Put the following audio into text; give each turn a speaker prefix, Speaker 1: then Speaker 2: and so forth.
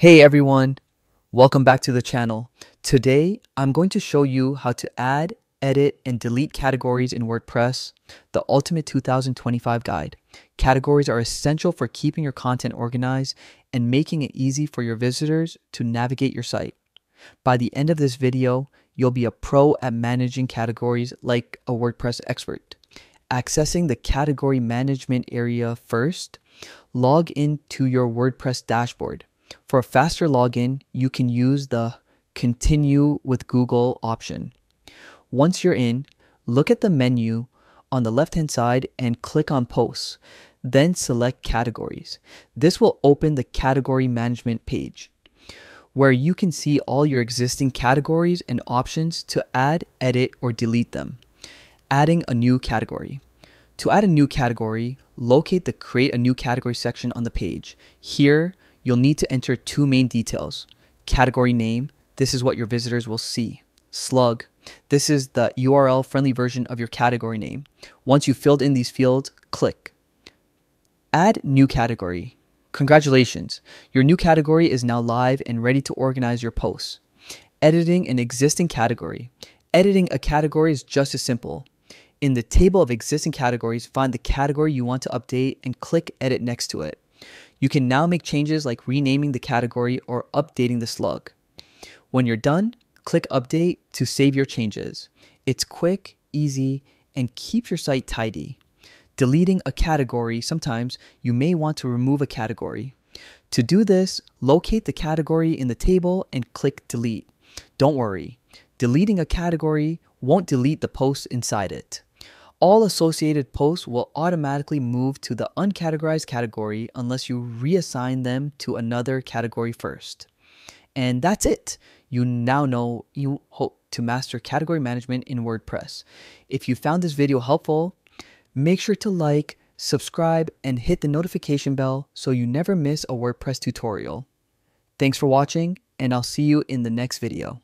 Speaker 1: Hey everyone, welcome back to the channel. Today, I'm going to show you how to add, edit, and delete categories in WordPress, the ultimate 2025 guide. Categories are essential for keeping your content organized and making it easy for your visitors to navigate your site. By the end of this video, you'll be a pro at managing categories like a WordPress expert. Accessing the category management area first, log into your WordPress dashboard. For a faster login, you can use the Continue with Google option. Once you're in, look at the menu on the left-hand side and click on Posts. Then select Categories. This will open the Category Management page, where you can see all your existing categories and options to add, edit, or delete them. Adding a new category. To add a new category, locate the Create a New Category section on the page. Here, you'll need to enter two main details. Category name, this is what your visitors will see. Slug, this is the URL-friendly version of your category name. Once you've filled in these fields, click. Add new category. Congratulations, your new category is now live and ready to organize your posts. Editing an existing category. Editing a category is just as simple. In the table of existing categories, find the category you want to update and click Edit next to it. You can now make changes like renaming the category or updating the slug. When you're done, click Update to save your changes. It's quick, easy, and keeps your site tidy. Deleting a category, sometimes you may want to remove a category. To do this, locate the category in the table and click Delete. Don't worry, deleting a category won't delete the posts inside it. All associated posts will automatically move to the uncategorized category unless you reassign them to another category first. And that's it. You now know you hope to master category management in WordPress. If you found this video helpful, make sure to like, subscribe, and hit the notification bell so you never miss a WordPress tutorial. Thanks for watching, and I'll see you in the next video.